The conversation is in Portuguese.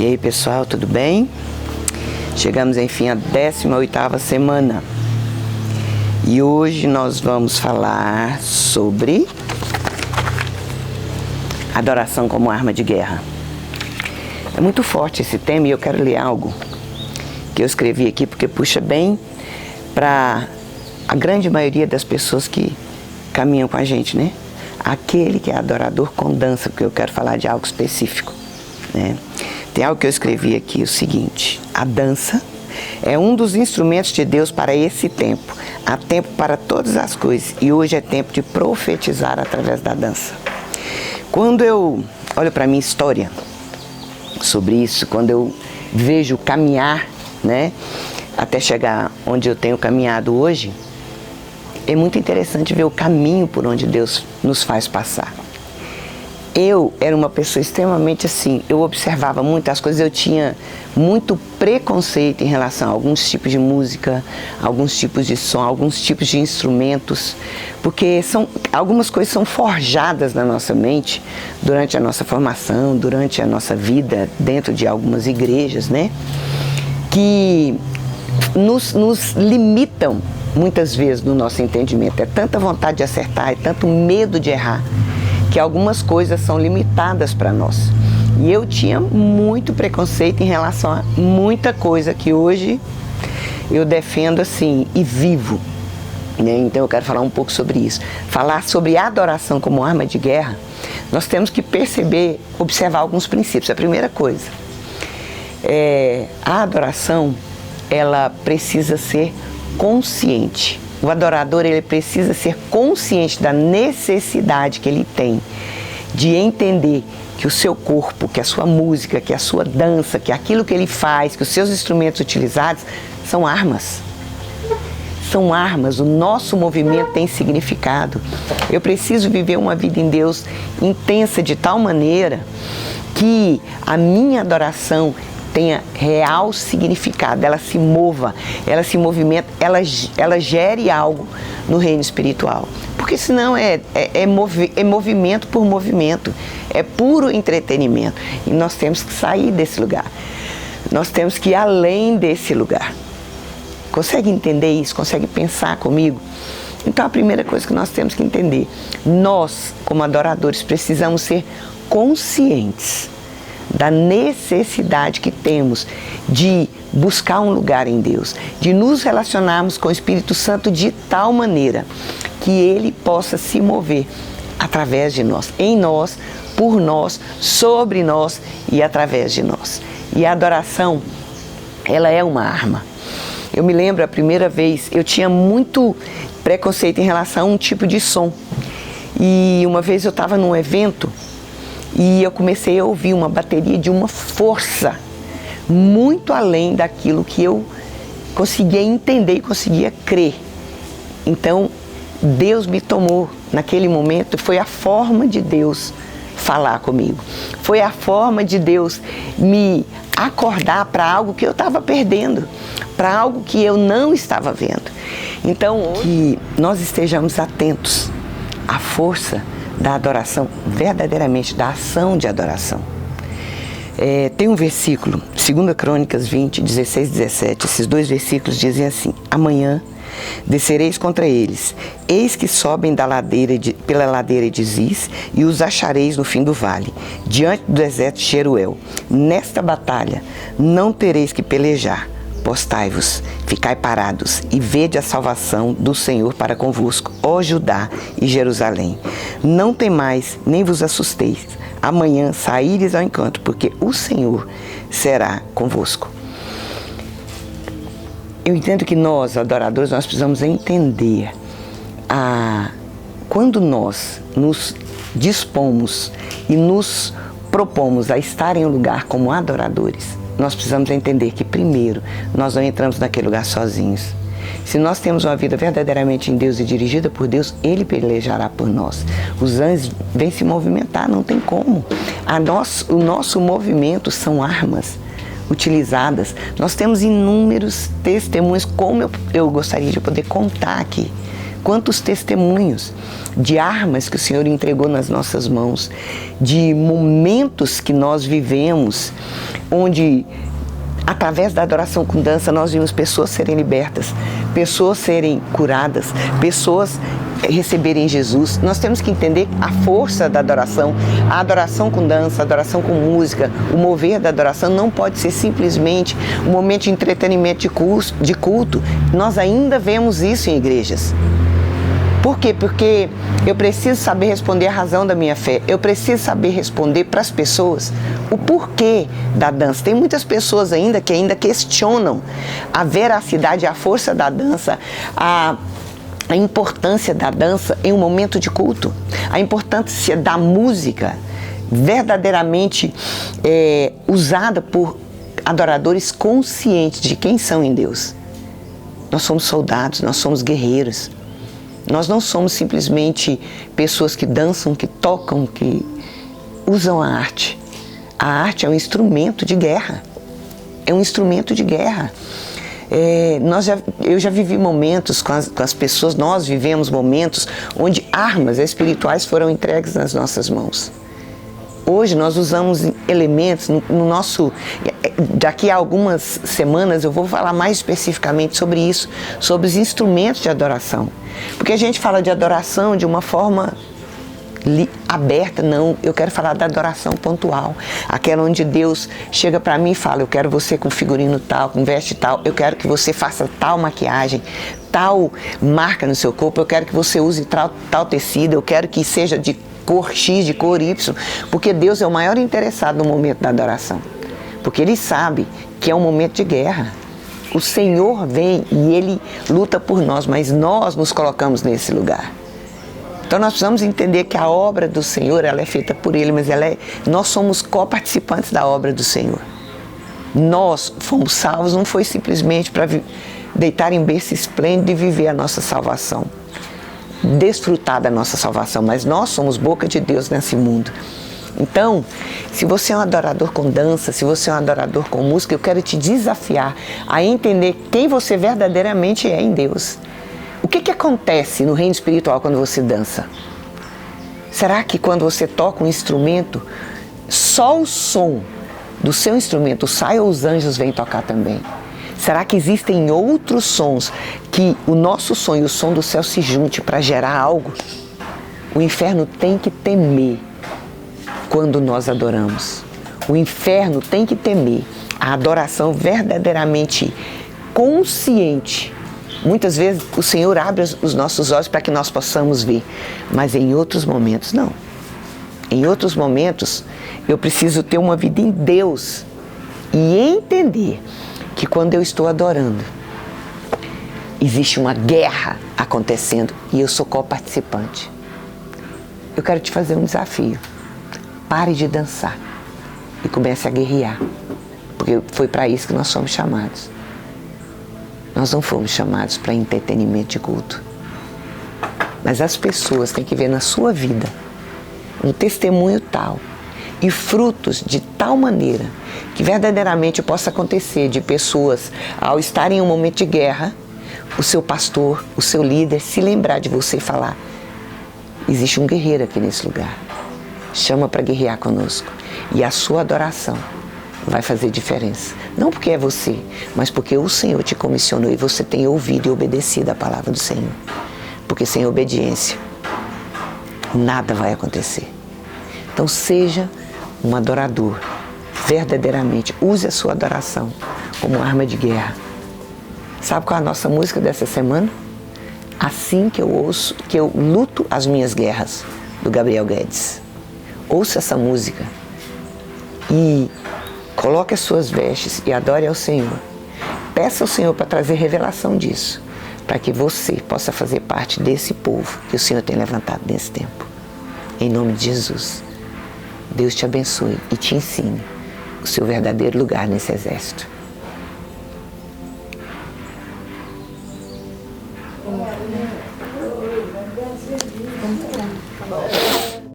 E aí pessoal, tudo bem? Chegamos enfim à 18ª semana e hoje nós vamos falar sobre adoração como arma de guerra. É muito forte esse tema e eu quero ler algo que eu escrevi aqui porque puxa bem para a grande maioria das pessoas que caminham com a gente, né? Aquele que é adorador com dança, porque eu quero falar de algo específico, né? Tem algo que eu escrevi aqui, o seguinte: a dança é um dos instrumentos de Deus para esse tempo. Há tempo para todas as coisas e hoje é tempo de profetizar através da dança. Quando eu olho para a minha história sobre isso, quando eu vejo caminhar, né, até chegar onde eu tenho caminhado hoje, é muito interessante ver o caminho por onde Deus nos faz passar. Eu era uma pessoa extremamente assim, eu observava muitas coisas, eu tinha muito preconceito em relação a alguns tipos de música, alguns tipos de som, alguns tipos de instrumentos, porque algumas coisas são forjadas na nossa mente durante a nossa formação, durante a nossa vida dentro de algumas igrejas, né? Que nos limitam muitas vezes no nosso entendimento. É tanta vontade de acertar, é tanto medo de errar, que algumas coisas são limitadas para nós. E eu tinha muito preconceito em relação a muita coisa que hoje eu defendo assim e vivo, né? Então eu quero falar um pouco sobre isso. Falar sobre adoração como arma de guerra, nós temos que perceber, observar alguns princípios. A primeira coisa, a adoração, ela precisa ser consciente. O adorador, ele precisa ser consciente da necessidade que ele tem de entender que o seu corpo, que a sua música, que a sua dança, que aquilo que ele faz, que os seus instrumentos utilizados são armas. São armas, o nosso movimento tem significado. Eu preciso viver uma vida em Deus intensa de tal maneira que a minha adoração tenha real significado, ela se mova, ela se movimenta, ela gere algo no reino espiritual. Porque senão é movimento por movimento, é puro entretenimento. E nós temos que sair desse lugar, nós temos que ir além desse lugar. Consegue entender isso? Consegue pensar comigo? Então a primeira coisa que nós temos que entender, nós como adoradores precisamos ser conscientes da necessidade que temos de buscar um lugar em Deus, de nos relacionarmos com o Espírito Santo de tal maneira que Ele possa se mover através de nós, em nós, por nós, sobre nós e através de nós. E a adoração, ela é uma arma. Eu me lembro a primeira vez, eu tinha muito preconceito em relação a um tipo de som. E uma vez eu estava num evento e eu comecei a ouvir uma bateria de uma força muito além daquilo que eu conseguia entender e conseguia crer. Então, Deus me tomou naquele momento, foi a forma de Deus falar comigo. Foi a forma de Deus me acordar para algo que eu estava perdendo, para algo que eu não estava vendo. Então, que nós estejamos atentos à força da adoração, verdadeiramente da ação de adoração. Tem um versículo, 2 Crônicas 20, 16 e 17, esses dois versículos dizem assim: amanhã descereis contra eles, eis que sobem pela ladeira de Ziz, e os achareis no fim do vale, diante do deserto de Jeruel. Nesta batalha não tereis que pelejar. Postai-vos, ficai parados e vede a salvação do Senhor para convosco, ó Judá e Jerusalém. Não temais, nem vos assusteis. Amanhã saíres ao encontro, porque o Senhor será convosco. Eu entendo que nós, adoradores, nós precisamos entender quando nós nos dispomos e nos propomos a estar em um lugar como adoradores, nós precisamos entender que, primeiro, nós não entramos naquele lugar sozinhos. Se nós temos uma vida verdadeiramente em Deus e dirigida por Deus, Ele pelejará por nós. Os anjos vêm se movimentar, não tem como. O nosso movimento são armas utilizadas. Nós temos inúmeros testemunhos, como eu gostaria de poder contar aqui, Quantos testemunhos de armas que o Senhor entregou nas nossas mãos, de momentos que nós vivemos, onde através da adoração com dança nós vimos pessoas serem libertas, pessoas serem curadas, pessoas receberem Jesus. Nós temos que entender a força da adoração. A adoração com dança, a adoração com música, o mover da adoração não pode ser simplesmente um momento de entretenimento de culto. Nós ainda vemos isso em igrejas. Por quê? Porque eu preciso saber responder a razão da minha fé. Eu preciso saber responder para as pessoas o porquê da dança. Tem muitas pessoas ainda que ainda questionam a veracidade, a força da dança, a importância da dança em um momento de culto, a importância da música verdadeiramente usada por adoradores conscientes de quem são em Deus. Nós somos soldados, nós somos guerreiros. Nós não somos simplesmente pessoas que dançam, que tocam, que usam a arte. A arte é um instrumento de guerra. É um instrumento de guerra. Eu já vivi momentos com as pessoas, nós vivemos momentos onde armas espirituais foram entregues nas nossas mãos. Hoje nós usamos elementos no nosso... Daqui a algumas semanas eu vou falar mais especificamente sobre isso, sobre os instrumentos de adoração. Porque a gente fala de adoração de uma forma aberta, não. Eu quero falar da adoração pontual. Aquela onde Deus chega para mim e fala, eu quero você com figurino tal, com veste tal, eu quero que você faça tal maquiagem, tal marca no seu corpo, eu quero que você use tal tecido, eu quero que seja de cor X, de cor Y, porque Deus é o maior interessado no momento da adoração. Porque Ele sabe que é um momento de guerra. O Senhor vem e Ele luta por nós, mas nós nos colocamos nesse lugar. Então nós precisamos entender que a obra do Senhor, ela é feita por Ele, mas nós somos coparticipantes da obra do Senhor. Nós fomos salvos, não foi simplesmente para deitar em berço esplêndido e viver a nossa salvação, desfrutar da nossa salvação, mas nós somos boca de Deus nesse mundo. Então, se você é um adorador com dança, se você é um adorador com música, eu quero te desafiar a entender quem você verdadeiramente é em Deus. O que acontece no reino espiritual quando você dança? Será que quando você toca um instrumento, só o som do seu instrumento sai ou os anjos vêm tocar também? Será que existem outros sons que o nosso som e o som do céu se junte para gerar algo? O inferno tem que temer quando nós adoramos. O inferno tem que temer a adoração verdadeiramente consciente. Muitas vezes o Senhor abre os nossos olhos para que nós possamos ver, mas em outros momentos não. Em outros momentos eu preciso ter uma vida em Deus e entender que quando eu estou adorando, existe uma guerra acontecendo e eu sou coparticipante. Eu quero te fazer um desafio. Pare de dançar e comece a guerrear, porque foi para isso que nós somos chamados. Nós não fomos chamados para entretenimento de culto. Mas as pessoas têm que ver na sua vida um testemunho tal e frutos de tal maneira que verdadeiramente possa acontecer de pessoas, ao estarem em um momento de guerra, o seu pastor, o seu líder, se lembrar de você e falar, existe um guerreiro aqui nesse lugar. Chama para guerrear conosco. E a sua adoração vai fazer diferença. Não porque é você, mas porque o Senhor te comissionou e você tem ouvido e obedecido a palavra do Senhor. Porque sem obediência, nada vai acontecer. Então seja um adorador. Verdadeiramente, use a sua adoração como arma de guerra. Sabe qual é a nossa música dessa semana? Assim que eu ouço, que eu luto as minhas guerras, do Gabriel Guedes. Ouça essa música e coloque as suas vestes e adore ao Senhor. Peça ao Senhor para trazer revelação disso, para que você possa fazer parte desse povo que o Senhor tem levantado nesse tempo. Em nome de Jesus, Deus te abençoe e te ensine o seu verdadeiro lugar nesse exército.